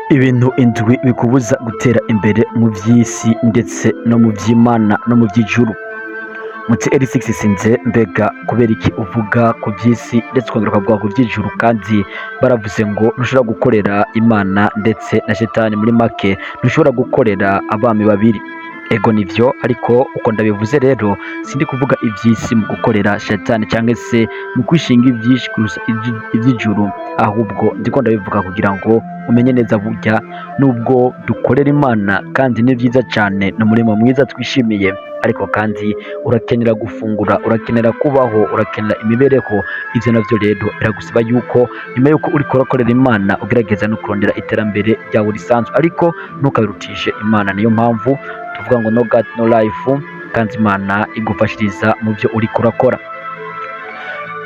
Ibintu indwi bikubuza gutera imbere mu by'isi ndetse no mu by'Imana no mu by'ijuru. Muti L6 sinze mbega kubera iki uvuga ku by'isi ndetse ukongera ukavuga ku by'ijuru, kandi baravuze ngo ntushobora gukorera Imana ndetse na Shetani, muri make ntushobora gukorera abami babiri. Ego nivyo, ariko uko ndabivuze rero sindi kuvuga iby'isi mu gukorera Shetani cyangwa se mu kwishinga ibyinshi kurusha iby'ijuru, ahubwo ndiko ndabivuga kugira ngo umenye neza burya nubwo dukorera Imana kandi ni byiza cyane, ni umurimo mwiza twishimiye, ariko kandi urakenera gufungura, urakenera kubaho, urakenera imibereho. Ivyo navyo rero biragusaba yuko nyuma yuko uriko urakorera Imana ugerageza no kurondera iterambere ryawe risanzwe, ariko ntukabirutishe Imana. Niyo mpamvu tuvuga ngo no God no life, kandi Imana igufashiriza mu byo uriko urakora.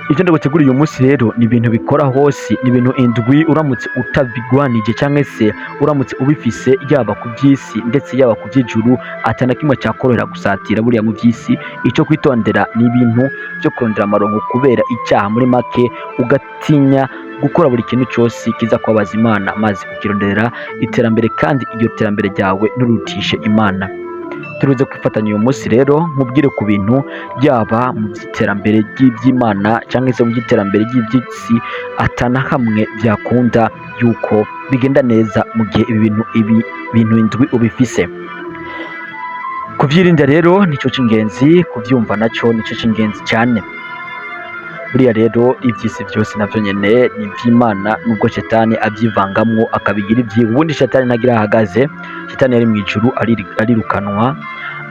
Icyo ndagutegura uyu munsi rero ni ibintu bikora hose, ni ibintu indwi uramutse utabigwanije cyangwa se uramutse ubifise, yaba ku by'isi ndetse yaba ku by'ijuru, atana kimwe cyakorohera gusatira buriya mu by'isi. Icyo kwitondera ni ibintu byo kurondera amarongo kubera icyaha, muri make ugatinya gukora buri kintu cyose kiza kubabaza Imana, maze ukironderera iterambere, kandi iryo terambere ryawe nturutishe Imana. Turuze kwifatanya uyu munsi rero nkubwire ku bintu yaba mu by'iterambere ry'iby'Imana cyangwa se mu by'iterambere ry'iby'isi, atana hamwe byakunda yuko bigenda neza mu gihe ibi bintu indwi ubifise. Kubyirinda rero nicyo cy'ingenzi, kubyumva nacyo nicyo cy'ingenzi cyane. Buriya rero iby'isi byose navyo nyene ni iby'Imana, nubwo Shetani abyivangamwo akabigira ibyiwe. Ubundi Shetani ntagira ahagaze. Shetani yari mu ijuru arirukanwa,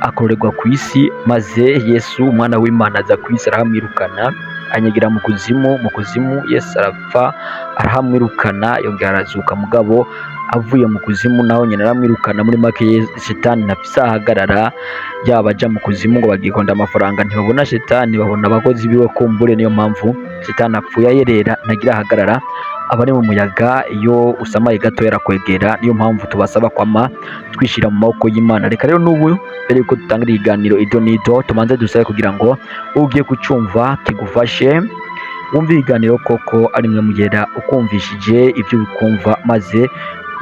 akorerwa ku isi, maze Yesu umwana w'Imana aza ku isi arahamwirukana, anyagira mu kuzimu. Mu kuzimu Yesu arapfa, arahamwirukana, yongera arazuka. Mugabo avuye mu kuzimu naho nyine aramwirukana. Muri make Shetani ntafise ahagarara, yaba aja mu kuzimu ngo bagikonda amafaranga ntibabona Shetani, babona abakozi biwe kumbure. Niyo mpamvu Shetani apfuye ayerera, ntagira ahagarara, abari mu muyaga. Iyo usamaye gato yarakwegera. Niyo mpamvu tubasaba kwama twishira mu maboko y'Imana. Reka rero n'ubu mbere yuko dutangira ikiganiro ido nido, tumanze dusabe kugira ngo ugiye kucyumva kigufashe, wumve ibiganiro koko ari mwe mugera ukumvishije ibyo bikumva, maze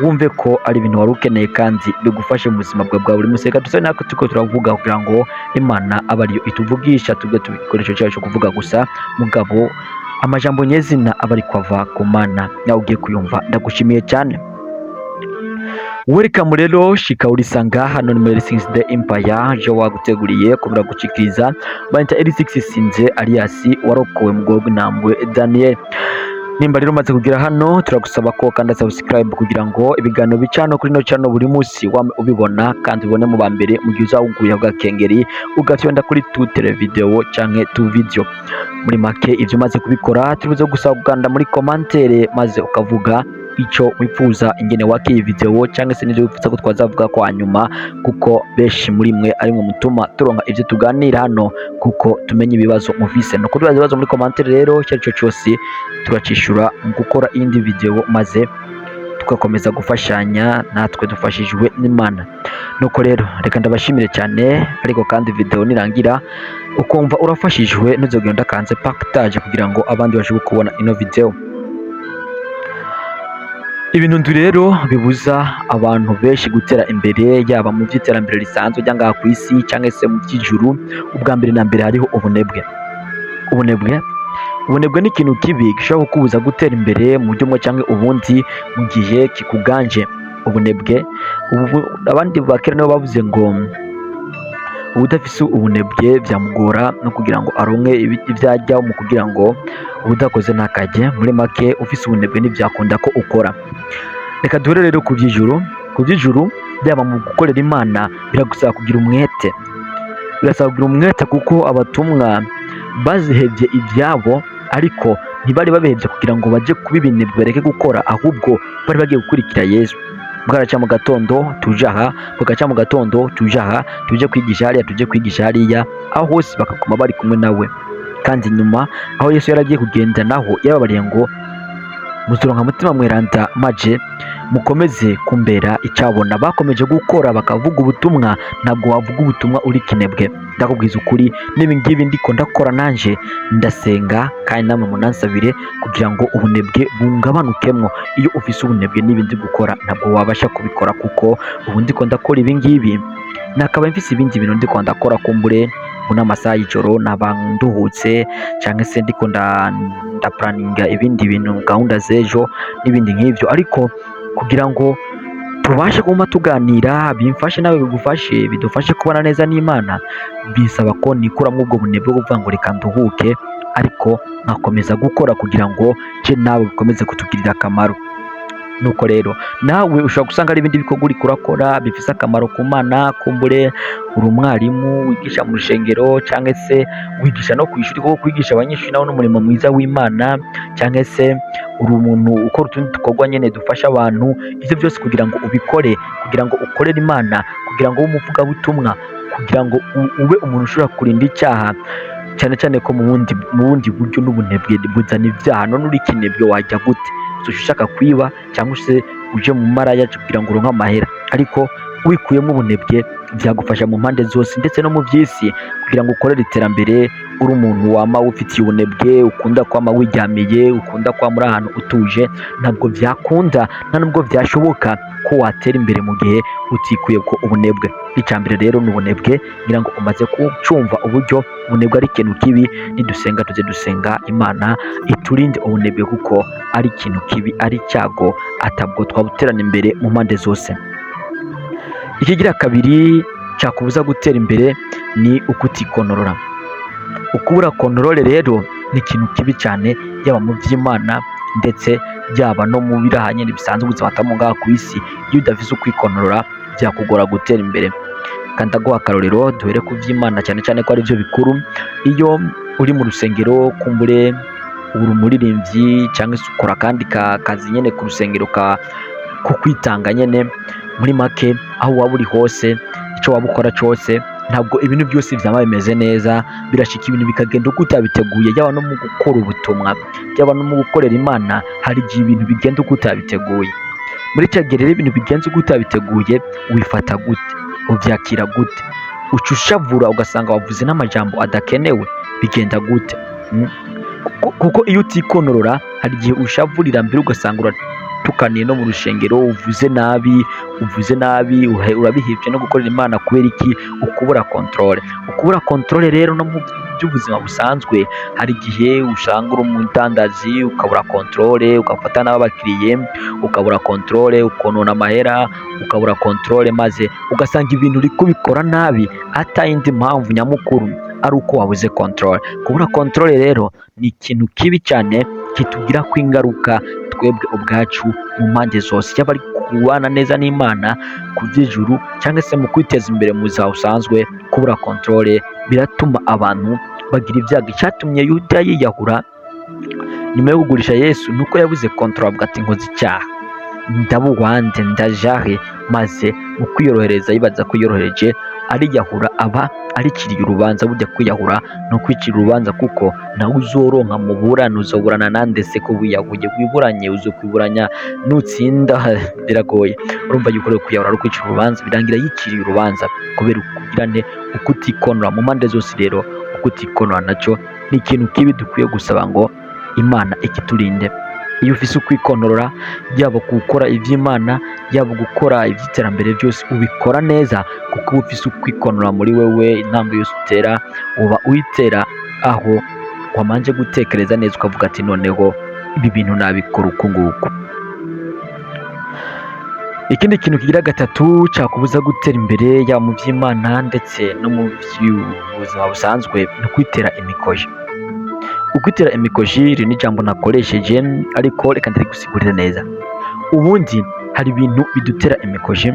wumve ko ari ibintu wari ukeneye kandi bigufashe mu buzima bwawe bwa buri munsi. Reka dusabe natwe tuko turavuga kugira ngo Imana abe ariyo ituvugisha, tubwe tubikoresho cyacu kuvuga gusa, mugabo amajambo nyezina aba ari kwava ku Mana. Nawe ugiye kuyumva ndagushimiye cyane. Welcome rero, shika urisanga hano ni L6 The Empire, je waguteguriye kubura gucikiriza banta L6 sinze alias warokowe mu bwoko ntambwe Daniel. Nimba rero umaze kugira hano, turagusaba ko kanda subscribe kugira ngo ibiganiro bicano kuri no channel buri munsi wame ubibona, kandi ubone mu bambere mu gihe uzawuguye bwakengeri ugatyonda kuri toute video canke tu video. Muri make ivyo umaze kubikora, tubuze gusaba kuganda muri commentaire, maze ukavuga icyo wifuza ingene wake iyi video cyangwa se n'ibyo wifuza ko twazavuga kwa nyuma, kuko benshi muri mwe ari mwe mutuma turonka ivyo tuganira hano, kuko tumenye ibibazo mufise. No kudubaza ibibazo muri commentaire rero, cyo cyose turacishura mu gukora indi video, maze tugakomeza gufashanya natwe dufashijwe n'Imana. Nuko rero reka ndabashimire cyane, ariko kandi video nirangira ukumva urafashijwe, ntuzogenda kanze partage kugira ngo abandi bashobore kubona ino video. Ibintu ndu rero bibuza abantu benshi gutera imbere, yaba mu by'iterambere risanzwe cyangwa ku isi cyangwa se mu by'ijuru. Ubwa mbere na mbere hariho ubunebwe. Ubunebwe ni ikintu kibi gishobora kukubuza gutera imbere mu buryo bumwe cyangwa ubundi mu gihe kikuganje. Ubunebwe, abandi bakera nibo bavuze ngo ubudafise ubunebwe byamugora no kugira ngo aronke ibyajyaho, mu kugira ngo ubudakoze ntakajye. Muri make ufise ubunebwe ntibyakunda ko ukora. Reka duhere rero ku by'ijuru. Ku by'ijuru, byaba mu gukorera Imana biragusaba kugira umwete. Birasaba kugira umwete kuko abatumwa bazihebye ibyabo, ariko ntibari babehebye kugira ngo baje kubibinebwe bareke gukora, ahubwo bari bagiye gukurikira Yesu. Bwaraca mu gatondo tuje aha, bugaca mu gatondo tuje aha, tuje kwigisha hariya, tuje kwigisha hariya, aho hose bakaguma bari kumwe nawe. Kandi nyuma aho Yesu yaragiye kugenda naho yababariye ngo muzuronka mutima mweranda, maje mukomeze kumbera icyabona. Bakomeje gukora bakavuga ubutumwa, ntabwo wavuga ubutumwa uri kinebwe. Ndakubwiza ukuri, n'ibi ngibi ndiko ndakora nanje ndasenga kandi namwe munansabire kugira ngo ubunebwe bungabanukemwo. Iyo ufise ubunebwe n'ibindi gukora ntabwo wabasha kubikora, kuko ubu ndiko ndakora ibi ngibi nakaba mfise ibindi bintu ndiko ndakora kumbure una amasaha y'ijoro naba nduhutse, cyangwa se ndiko ndapuraninga ibindi bintu, gahunda z'ejo n'ibindi nk'ivyo. Ariko kugira ngo tubashe kuguma tuganira, bimfashe nawe bigufashe, bidufashe kubana neza n'Imana, bisaba ko nikuramwo ubwo bunebwe bwo kuvuga ngo reka nduhuke, ariko nkakomeza gukora kugira ngo je nawe bikomeze kutugirira akamaro. Nuko rero nawe ushobora gusanga ari ibindi bikorwa uriko urakora bifise akamaro ku Mana, kumbure uri umwarimu wigisha mu rushengero, cyangwa se wigisha no kwishuri, kuko kwigisha abanyeshuri nawo n'umurimo mwiza w'Imana, cyangwa se uri umuntu ukora utundi dukorwa nyene dufasha abantu. Ivyo byose kugira ngo ubikore, kugira ngo ukorere Imana, kugira ngo ube umuvugabutumwa, kugira ngo ube umuntu ushobora kurinda icyaha, cyane cyane ko mu bundi buryo n'ubunebwe buzana ibyaha. None uri kinebwe wajya gute? Ushaka kwiba cyangwa se uje mu maraya kugira ngo uronke amahera? Ariko wikuyemo ubunebwe byagufasha mu mpande zose, ndetse no mu by'isi, kugira ngo ukorere iterambere. Uri umuntu wama ufitiye ubunebwe, ukunda kwama wiryamiye, ukunda kwama uri ahantu utuje, ntabwo byakunda, nta nubwo byashoboka ko watera imbere mu gihe utikuye ko ubunebwe. Icambere rero ni ubunebwe, ngira ngo umaze kucumva uburyo ubunebwe ari ikintu kibi. Nidusenga tuze dusenga Imana iturinde ubunebwe, kuko ari ikintu kibi, ari icyago, atabwo twabuterana imbere mu mpande zose. Ikigira kabiri cyakubuza gutera imbere ni ukutikonorora. Ukubura kontrole rero ni ikintu kibi cyane, yaba mu by'Imana ndetse byaba no mu biraha nyine bisanzwe ubuzima atamo ngaha ku isi. Iyo udafise ukwikonorora byakugora gutera imbere. Kandi ndaguha akarorero, duhere ku by'Imana cyane cyane ko ari byo bikuru. Iyo uri mu rusengero, kumbure uri umuririmbyi cyangwa se ukora kandi kazi nyine ku rusengero ko kwitanga nyine, muri make aho waba uri hose, icyo waba ukora cyose, ntabwo ibintu byose byaba bimeze neza. Birashika ibintu bikagenda uko utabiteguye, yaba no mu gukora ubutumwa, yaba no mu gukorera Imana, hari igihe ibintu bigenda uko utabiteguye. Muri icyo gihe rero ibintu bigenze uko utabiteguye, wifata gute? Ubyakira gute? Uca ushavura ugasanga wavuze n'amajambo adakenewe, bigenda gute? Kuko iyo utikonorora hari igihe ushavurira mbere ugasanga uratukaniye no mu rushengero, uvuze nabi, urabihivye no gukorera Imana. Kubera iki? Ukubura kontrole rero no mu by'ubuzima busanzwe. Hari igihe usanga uri umudandazi ukabura kontrole, ugafata n'abakiriye ukabura kontrole, ukonona amahera ukabura kontrole, maze ugasanga ibintu uri kubikora nabi, atayindi mpamvu nyamukuru ari uko wabuze kontrole. Kubura kontrole rero ni ikintu kibi cyane, kitugira ko ingaruka twebwe ubwacu mu mpande zose, yaba ari kubana neza n'Imana ku by'ijuru, cyangwa se mu kwiteza imbere mu buzima busanzwe. Kubura kontrole biratuma abantu bagira ibyago. Icyatumye Yuda yiyahura nyuma yo kugurisha Yesu nuko yabuze kontrole, avuga ati nkoze icyaha, ndabuwande ndajahe, maze mu kwiyorohereza yibaza ko yorohereje ariyahura, aba ariciriye urubanza. Burya kwiyahura no kwicira urubanza, kuko nawe uzoronka mu burana, uzoburana nande se ko wiyahuye? Wiburanye uzokwiburanya nutsinda biragoye. Urumva yuko rero kwiyahura ari kwicira urubanza, birangira yiciriye urubanza kubera ukugirane, ukutikonora mu mpande zose. Rero ukutikonora nacyo ni ikintu kibi, dukwiye gusaba ngo Imana ikiturinde. Iyo ufise ukwikonorora, yaba gukora iby'Imana, yaba gukora iby'iterambere, byose ubikora neza, kuko uba ufise ukwikonora muri wewe. Intambwe yose utera uba uyitera aho wamanje gutekereza neza, ukavuga ati noneho ibi bintu nabikora uku nguku. Ikindi kintu kigira gatatu cyakubuza gutera imbere, yaba mu by'Imana ndetse no mu buzima busanzwe, ni ukwitera imikoji. Ukwitera imikoji iri ni ijambo nakoresheje, ariko reka ndarigusigurira neza. Ubundi hari ibintu bidutera imikoji.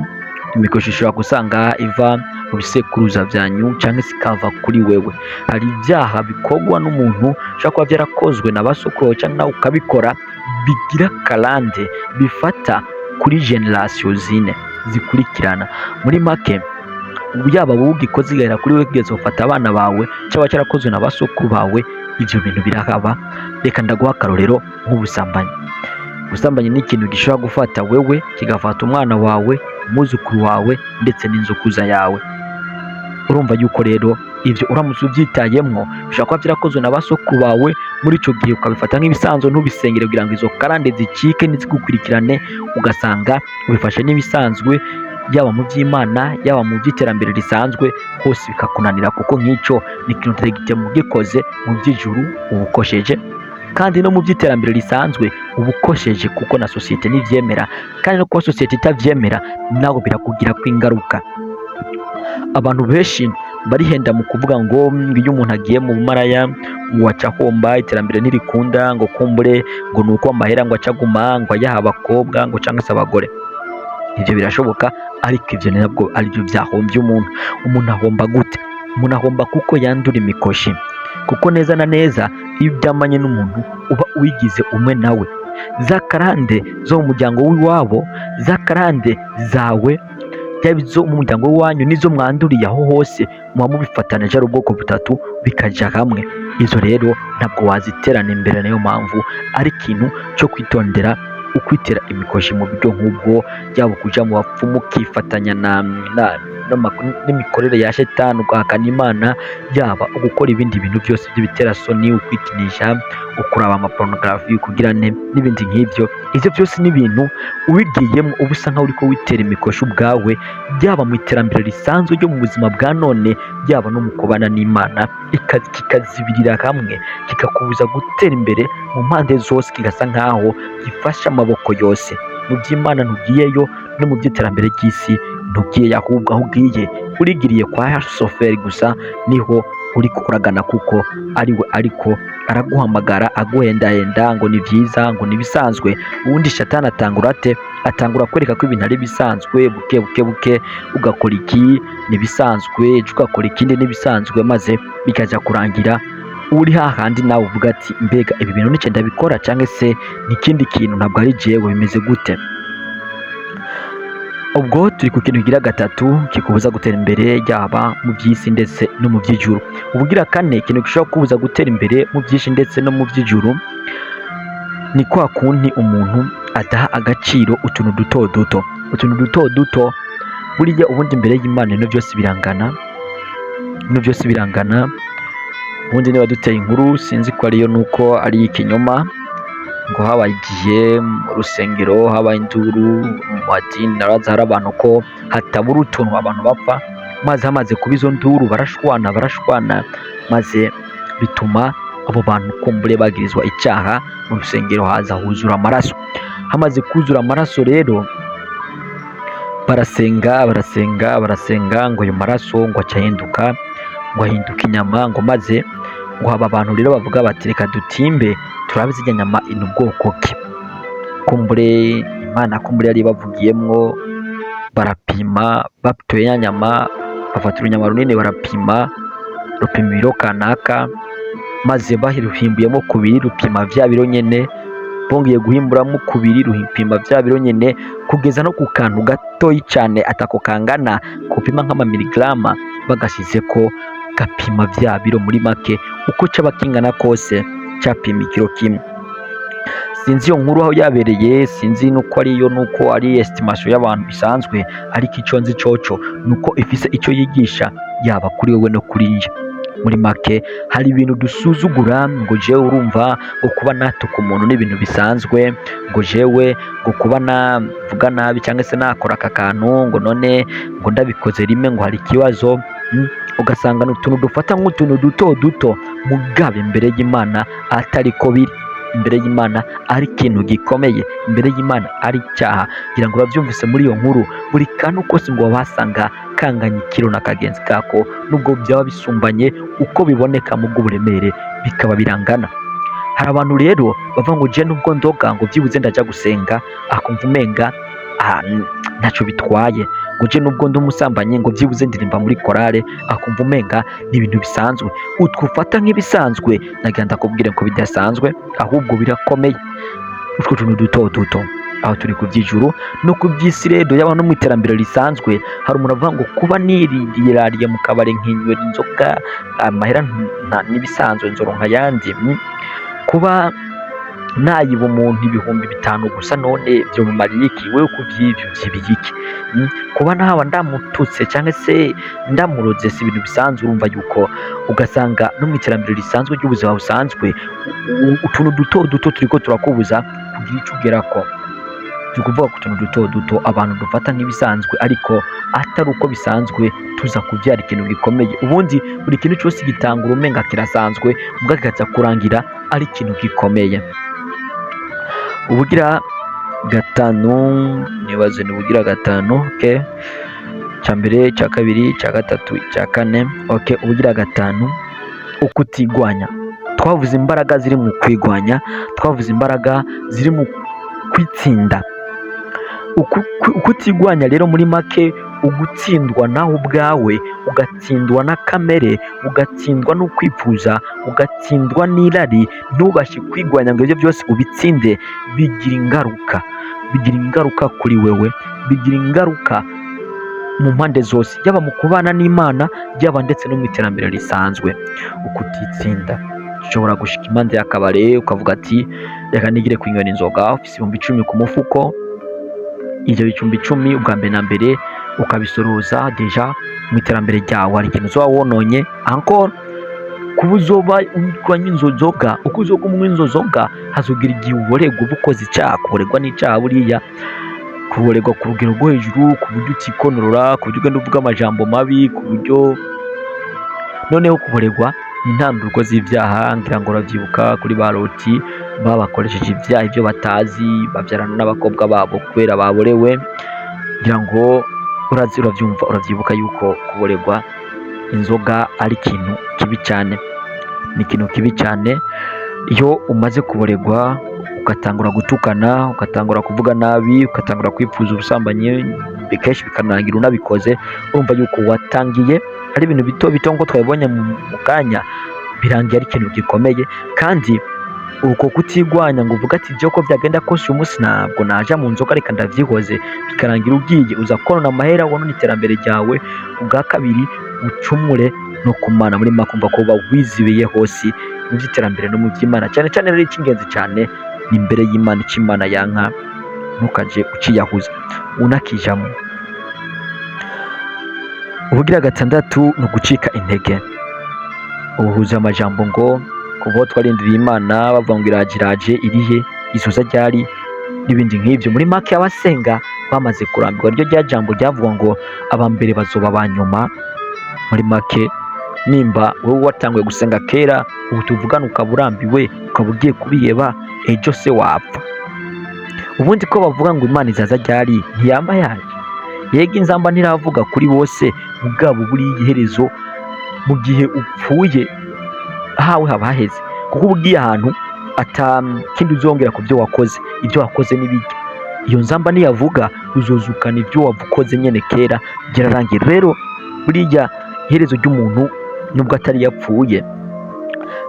Imikoji ishobora gusanga iva mu bisekuruza byanyu, cyangwa se ikava kuri wewe. Hari ibyaha bikorwa n'umuntu, ushobora kuba byarakozwe na basokuru, cyangwa nawe ukabikora, bigira karande, bifata kuri generasiyo zine zikurikirana. Muri make yaba wowe ugikoze igahera kuri wewe, kigeze gufata abana bawe, cyangwa cyarakozwe na basokuru bawe, ibyo bintu birahaba. Reka ndaguha akarorero nk'ubusambanyi. ubusambanyi ni ikintu gishobora gufata wewe, kigafata umwana wawe, umwuzukuru wawe ndetse n'inzukuza yawe. Urumva yuko rero ibyo uramutse ubyitayemwo bishobora kuba byarakozwe na basokuru bawe, muri icyo gihe ukabifata nk'ibisanzwe ntubisengere kugira ngo izo karande zicike ntizigukurikirane, ugasanga ubifashe n'ibisanzwe, yaba mu by'Imana yaba mu by'iterambere risanzwe, hose bikakunanira kuko nk'icyo ni ikintu utagite mu gikoze mu by'ijuru uba ukosheje, kandi no mu by'iterambere risanzwe uba ukosheje kuko na sosiyete ntibyemera, kandi no kuba sosiyete itabyemera nawe birakugirako ingaruka. Abantu benshi barihenda mu kuvuga ngo iyo umuntu agiye mu bumaraya ngo aca ahomba, iterambere ntirikunda, ngo kumbure ngo ni uko amahera ngo acaguma ngo ayaha abakobwa ngo cyangwa se abagore. Ibyo birashoboka, ariko ibyo ntabwo aribyo byahombye umuntu. Umuntu ahomba gute? Umuntu ahomba kuko yandura imikoshi, kuko neza na neza iyo uryamanye n'umuntu uba wigize umwe nawe. Za karande zo mu muryango w'iwabo, za karande zawe yaba izo mu muryango w'iwanyu n'izo mwanduriye aho hose, muba mubifatanije ari ubwoko butatu bikajya hamwe. Izo rero ntabwo waziterana imbere, niyo mpamvu ari ikintu cyo kwitondera ukwitera imikoshi mu buryo nk'ubwo, yaba kujya mu bapfumu ukifatanya n'imikorere ya shetani ugahakana Imana, yaba gukora ibindi bintu byose by'ibitera soni, ukwikinisha, ukuraba amaporunogarafi, kugira n'ibindi nk'ibyo. Ibyo byose ni ibintu ubigiyemo uba usa nkaho uri ko witera imikoshi ubwawe, yaba mu iterambere risanzwe ryo mu buzima bwa none, yaba no mu kubana n'Imana, kikazibirira hamwe, kikakubuza gutera imbere mu mpande zose, kigasa nkaho gifashe amaboko yose. Mu by'Imana ntugiyeyo, no mu by'iterambere ry'isi ntugiye, ahubwo aho ugiye urigiriye kwa shoferi gusa, niho uri kuragana kuko ari we ariko araguhamagara aguhendahenda ngo ni byiza, ngo ni bisanzwe. Ubundi shatani atangura kwereka ko ibintu ari bisanzwe, buke buke buke ugakora iki ni bisanzwe, ejo ugakora ikindi ni bisanzwe, maze bikajya kurangira uri hahandi nawe uvuga ati mbega ibi bintu nike ndabikora cyangwa se n'ikindi kintu, ntabwo ari jewe, bimeze gute? Ubwo turi ku kintu kigira gatatu kikubuza gutera imbere, yaba mu by'isi ndetse no mu by'ijuru. Ubugira kane, ikintu gishobora kubuza gutera imbere mu by'isi ndetse no mu by'ijuru, ni kwa kundi umuntu adaha agaciro utuntu duto duto. Utuntu duto duto buriya ubundi imbere y'Imana no byose birangana. Ubundi niba duteye inkuru sinzi ko ariyo nuko ari ikinyoma, ngo habaye igihe mu rusengero habaye induru mu madini, naraza hari abantu ko hatabura utuntu abantu bapfa, maze hamaze kuba izo nduru barashwana, maze bituma abo bantu kumbure bagirizwa icyaha, mu rusengero haza huzura amaraso. Hamaze kuzura amaraso rero barasenga ngo ayo maraso ngo ahinduka inyama, ngo maze ngo aba bantu rero bavuga bati reka dutimbe turabe zijya nyama ino bwoko ki. Kumbure Imana yari bavugiyemwo, barapima, batoye ya nyama, bafata urunyama runini barapima, rupima ibiro kanaka, maze bahimbuyemo kubiri rupima bya biro nyene, bongeye guhimburamo kubiri rupima bya biro nyene, kugeza no ku kantu gatoyi cyane atako kangana kupima nk'amamiligrama, bagashyize ko gapima bya biro muri make, uko cyaba kingana kose cyapima ikiro kimwe. Sinzi iyo nkuru aho yabereye, sinzi nuko ariyo, nuko ari estimation y'abantu bisanzwe, ariko icyo nzi coco nuko ifise icyo yigisha, yaba kuri wowe no kuri nje. Muri make hari ibintu dusuzugura, ngo jewe urumva ngo kuba natuka umuntu n'ibintu bisanzwe, ngo jewe ngo kuba navuga nabi cyangwa se nakora aka kantu ngo none ngo ndabikoze rimwe ngo hari ikibazo. Ugasanga n'utuntu dufata nk'utuntu duto duto, mugabe imbere y'Imana atari ko biri. Imbere y'Imana ari ikintu gikomeye, imbere y'Imana ari icyaha. Ngira ngo urabyumvise muri iyo nkuru, buri kantu kose ngo wasanga kanganya ikiro na kagenzi kako, nubwo byaba bisumbanye uko biboneka mu bw'uburemere bikaba birangana. Hari abantu rero bava ngo je nubwo ndoga ngo byibuze ndajya gusenga, akumva umenga ntacyo bitwaye, ngo je nubwo ndi umusambanyi ngo byibuze ndirimba muri korale, akumva umenga ni ibintu bisanzwe. Utwufata nk'ibisanzwe nagenda kubwira ko bidasanzwe, ahubwo birakomeye. Utwo tuntu duto duto, aho turi ku by'ijuru no ku by'isi rero, yaba no mu iterambere risanzwe. Hari umuntu avuga ngo kuba nirariye mu kabari nkinywera inzoga amahera n'ibisanzwe nzoronka yandi, kuba nayiba umuntu ibihumbi 5 gusa, none byo mumariye iki wewe? Kuby'ivyo byibiki? Kuba nahaba ndamututse cyangwa se ndamuroze si ibintu bisanzwe. Urumva yuko ugasanga no mu iterambere risanzwe ry'ubuzima busanzwe utuntu duto duto turiko turakubuza kugira ico ugerako. Turi kuvuga ku tuntu duto duto abantu dufata nk'ibisanzwe ariko atari uko bisanzwe, tuza kubyara ikintu gikomeye. Ubundi buri kintu cyose gitanga urumenga kirasanzwe, ubwo kikaza kurangira ari ikintu gikomeye. Ubugira gatanu, nibaze ni ubugira gatanu. Okay, cya mbere, cya kabiri, cya gatatu, cya kane. Okay, ubugira gatanu, ukutigwanya. Twavuze imbaraga ziri mu kwigwanya, twavuze imbaraga ziri mu kwitsinda. Ukutigwanya rero muri make ugutsindwa nawe ubwawe, ugatsindwa na kamere, ugatsindwa no kwifuza, ugatsindwa n'irari, ntubashe kwigwanya ngo ibyo byose ubitsinde. Bigira ingaruka kuri wewe, bigira ingaruka mu mpande zose, yaba mu kubana n'Imana, yaba ndetse no mu iterambere risanzwe. Ukutitsinda ushobora gushika impande y'akabare ukavuga ati reka nigire kwinywera inzoga, ufise 10 ku mufuko. Ivyo 10 ubwa mbere na mbere ukabisoroza deja mu iterambere ryawe, hari ikintu uzoba wononye encore. Kuba uzoba unywa inzoga, uko uzoga umunywa inzoga hazogira igihe uboregwa uba ukoze icyaha. Kuboregwa n'icyaha buriya, kuboregwa ku rugero rwo hejuru, ku buryo utikonorora, ku buryo ugenda uvuga amajambo mabi, ku buryo noneho kuboregwa ni intandurwa z'ibyaha. Ngira ngo uravyibuka kuri ba Loti babakoresheje ibyaha ibyo batazi, babyarana n'abakobwa babo kubera baborewe. Ngira ngo uravyibuka yuko kuboregwa inzoga ari ikintu kibi cyane, ni ikintu kibi cyane. Iyo umaze kuboregwa ugatangura gutukana, ugatangura kuvuga nabi, ugatangura kwipfuza ubusambanyi, kenshi bikanarangira unabikoze, urumva yuko watangiye ari ibintu bito bito nk'uko twabibonye mu kanya, birangiye ari ikintu gikomeye. Kandi uko kutigwanya ngo uvuga ati ko byagenda kose uyu munsi ntabwo naja mu nzoga, reka ndavyihoze, bikarangira ugiye uza konona amahera, wonona iterambere ryawe. Ubwa kabiri ucumure no kumana muri makumva ko uba wizibiye hose mu by'iterambere no mu by'Imana. Cyane cyane rero icy'ingenzi cyane ni imbere y'Imana, icyo Imana yanka ntukaje uciyahuza unakijamo. Ubugira gatandatu ni ugucika intege. Uhuza amajambo ngo kubo twarindiriye Imana bavuga ngo iraje irihe, izuza ryari, n'ibindi nk'ibyo. Muri make abasenga bamaze kurambirwa ryo rya jambo ryavuga ngo abambere bazoba abanyuma. Muri make nimba wowe watanguye gusenga kera, ubu tuvugana ukaba urambiwe, ukaba ugiye kubiheba, ejo se wapfa. Ubundi ko bavuga ngo Imana izaza ryari, ntiyamba yaje. Yego inzamba ntiravuga kuri bose, mugabo buri iherezo mu gihe upfuye hawe haba haheze, kuko ugiye ahantu kindi uzongera ku byo wakoze. Ibyo wakoze n'ibijya, iyo nzamba ntiyavuga uzozukana ibyo wavukoze nyene kera byararangiye. Rero buriya iherezo ry'umuntu nubwo atari yapfuye,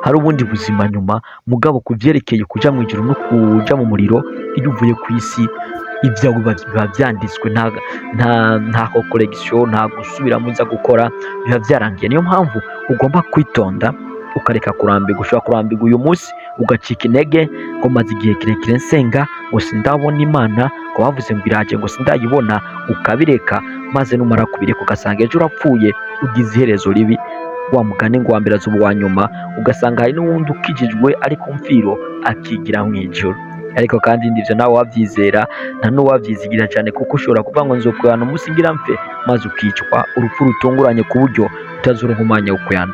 hari ubundi buzima nyuma. Mugabo kuvyerekeye kuja mu ijuru no kuja mu muriro, iyo uvuye ku isi ibyawe biba byanditswe, nta correction, nta gusubiramo uza gukora, biba byarangiye. Niyo mpamvu ugomba kwitonda ukareka kurambirwa. Ushobora kurambirwa uyu munsi ugacika intege ngo maze igihe kirekire nsenga ngo sindabona Imana, ngo bavuze ngo iraje ngo sindayibona, ukabireka. Maze numara kubireka ugasanga ejo urapfuye, ugize iherezo ribi. Wa mugani ngo wambere azuba uwa nyuma, ugasanga hari n'uwundi ukijijwe ari ku mfiro akigira mu ijuru. Ariko kandi ndivyo nawe wavyizera, nta n'uwavyizigira cyane, kuko ushobora kuvuga ngo nzokuyana umunsi ngira mfe, maze ukicwa urupfu rutunguranye ku buryo utazoronka umwanya wo kuyana.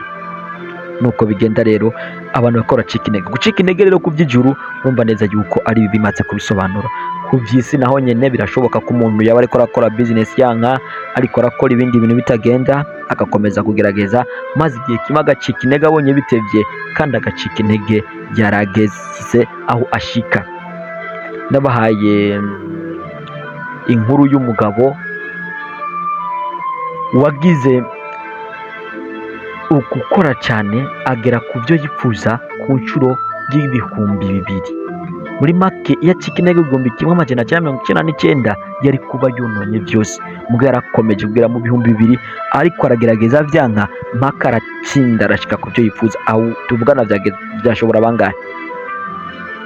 Nuko bigenda rero, abantu bakora cika intege. Gucika intege rero ku by'ijuru urumva neza yuko ari bibi bimaze kubisobanura. Ku by'isi naho nyene birashoboka ko umuntu yaba ariko arakora business yanka, ariko arakora ibindi bintu bitagenda, agakomeza kugerageza, maze igihe kimwe agacika intege abonye bitevye, kandi agacika intege yarageze aho ashika. Nabahaye inkuru y'umugabo wagize ukukora cyane agera ku byo yifuza ku nshuro y'ibihumbi 2. Muri make iyo acika intege 1999 yari kuba yononye byose. Mugabo yarakomeje kugera mu 2000, ariko aragerageza byanka, mpaka aratsinda arashika ku byo yifuza. Aho tuvugana byashobora bangahe?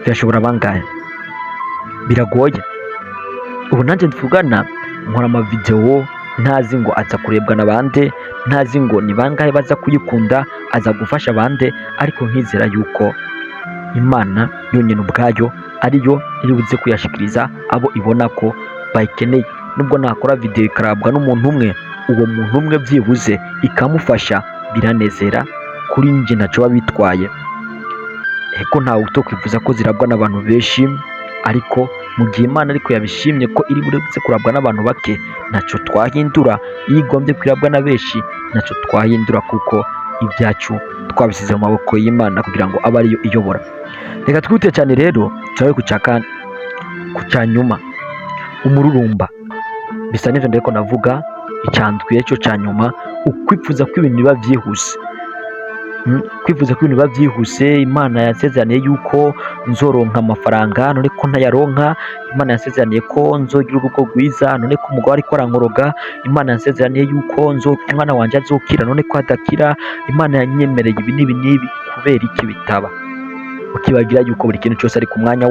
byashobora bangahe? Biragoye. Ubu nanjye tuvugana nkora amavideo ntazi ngo aza kurebwa n'abande, ntazi ngo ni bangahe baza kuyikunda, aza gufasha abande, ariko nkizera yuko Imana yonyine ubwayo ariyo iri buze kuyashikiriza abo ibona ko bayikeneye. Nubwo nakora video ikarabwa n'umuntu umwe, uwo muntu umwe byibuze ikamufasha, biranezera kuri njye ntacyo babitwaye. Eko ntawe utokwifuza ko zirabwa n'abantu benshi, ariko mu gihe Imana ariko yabishimye ko iri buze kurabwa n'abantu bake, ntacyo twahindura. Iyo igombye kwirabwa na benshi, ntacyo twahindura, kuko ibyacu twabisize mu maboko y'Imana kugira ngo abe ariyo iyobora. Reka twihute cyane rero turabe ku cya nyuma, umururumba. Bisa n'ivyo ndiko navuga, icyandwiye cyo cya nyuma, ukwifuza ko ibintu biba byihuse. Kwifuza ko ibintu biba byihuse. Imana yasezeraniye yuko nzoronka amafaranga, none ko ntayaronka. Imana yasezeraniye ko nzogira urugo rwiza, none ko umugabo ariko arankoroga. Imana yasezeraniye yuko umwana wanje azokira, none ko adakira. Imana yanyemereye ibi n'ibi, kubera iki bitaba? Ukibagira yuko buri kintu cyose ari ku mwanya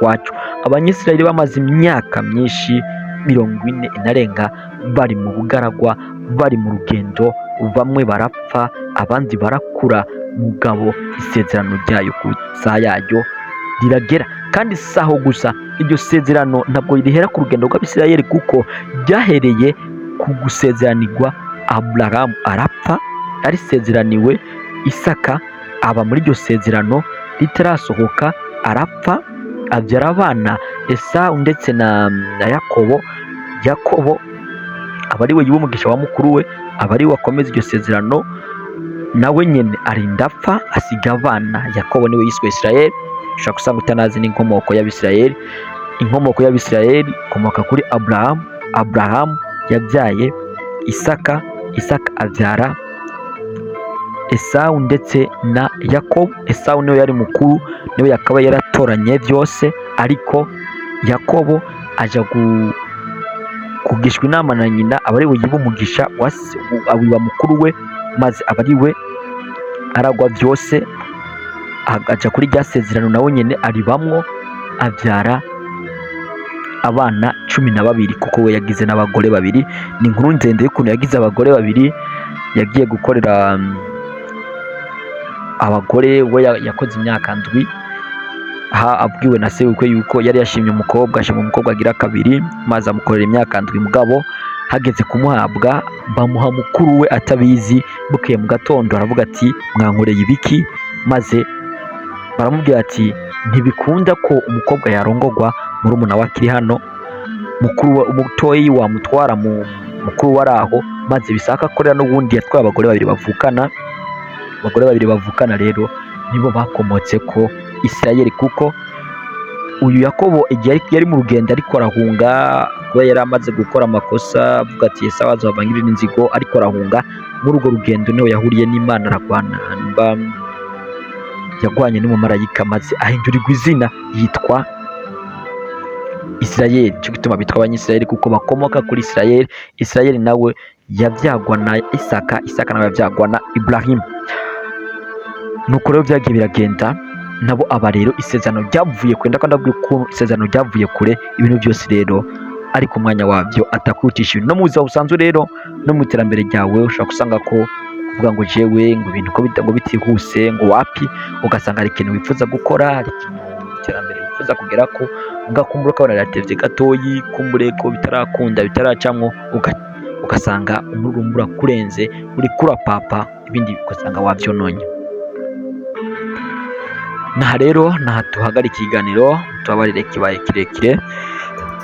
wacu. Abanyisirayeli bamaze imyaka myinshi 40 inarenga bari mu bugaragwa, bari mu rugendo, bamwe barapfa abandi barakura, mugabo isezerano ryayo ku isaha yaryo riragera. Kandi saho gusa, iryo sezerano ntabwo rihera ku rugendo rw'Abisirayeli, kuko ryahereye ku gusezeranirwa Aburahamu arapfa, arisezeraniwe. Isaka aba muri iryo sezerano ritarasohoka, arapfa, abyara abana Esawu ndetse na Yakobo. Yakobo aba ari we yiba umugisha wa mukuru we, aba ari we akomeza iryo sezerano, nawe nyine arinda apfa, asiga abana. Yakobo niwe yiswe Isirayeli. Ushobora gusanga utanazi n'inkomoko y'Abisirayeli. Inkomoko y'Abisirayeli ikomoka kuri Aburahamu. Aburahamu yabyaye Isaka, Isaka abyara Esawu ndetse na Yakobo. Esawu niwe yari mukuru, niwe yakaba yaratoranye byose, ariko Yakobo aja kugishwa inama na nyina, aba ari we yiba umugisha wa mukuru we, maze aba ari we aragwa byose. Aja kuri rya sezerano nawe nyine aribamwo, abyara abana 12, kuko we yagize n'abagore 2. Ni inkuru ndende y'ukuntu yagize abagore 2. Yagiye gukorera abagore, we yakoze imyaka 7. Abwiwe na se ukwe yuko yari yashimye umukobwa, ashima umukobwa agira 2, maze amukorera imyaka 7. Mugabo hageze kumuhabwa, bamuha mukuru we atabizi. Bukeye mu gatondo aravuga ati, mwankoreye ibiki? Maze baramubwira ati, ntibikunda ko umukobwa yarongorwa murumuna wa kiri hano, mukuru we umutoyi wamutwara mu mukuru waraho. Maze bisaka ko rero n'ubundi yatwaye abagore 2 bavukana. Abagore 2 bavukana rero nibo bakomotse ko Isirayeli, kuko uyu Yakobo igihe yari mu rugendo ariko arahunga, kuba yari amaze gukora amakosa, avuga ati Esawu azabangirira inzigo, ariko arahunga. Muri urwo rugendo niho yahuriye n'Imana, aragwana, yagwanye n'umumarayika, maze ahindurirwa izina yitwa Isirayeli. Cyo gituma bitwa Abanyisirayeli, kuko bakomoka kuri Isirayeli. Isirayeli nawe yabyagwa na Isaka, Isaka nawe yabyagwa na Iburahimu. Nuko rero byagiye biragenda, nabo aba rero isezerano ryavuye kure. Ndakanda ukuntu isezerano ryavuye kure, ibintu byose rero ari ku mwanya wabyo, atakwihutisha ibintu. No mu buzima busanzwe rero, no mu iterambere ryawe, ushobora gusanga ko kuvuga ngo jewe ngo ibintu ko bitihuse, ngo wapi, ugasanga hari ikintu wifuza gukora, hari ikintu iterambere wifuza kugera ko, ugakumbura ko yaratevye gatoyi, kumbure ko bitarakunda, bitaracamwo, ugasanga umurumbura kurenze, uri kurapapa, ibindi ugasanga wavyononye. Naha rero tuhagara ikiganiro, tubabarire kibaye kirekire,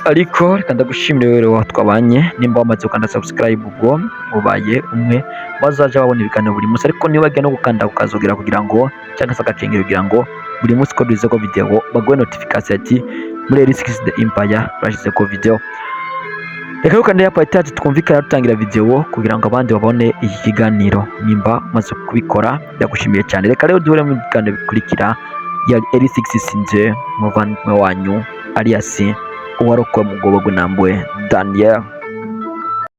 ariko reka ndagushimire rero twabanye. Nimba wamaze gukanda subscribe, ubwo ubaye umwe bazaje babona ibiganiro buri munsi, ariko niba no gukanda ukazogera kugira ngo cyangwa se agakengera kugira ngo buri munsi ko duze ko video baguhe notification ati muri L6 The Empire bashize ko video. Reka ukande yapa itaje twumvikana dutangira video kugira ngo abandi babone iki kiganiro. Nimba maze kubikora ndagushimiye cyane. Reka rero duhure mu biganiro bikurikira ya L6 Sinje, muvandimwe wanyu alias uwarokwa mugobo gunambwe Daniel.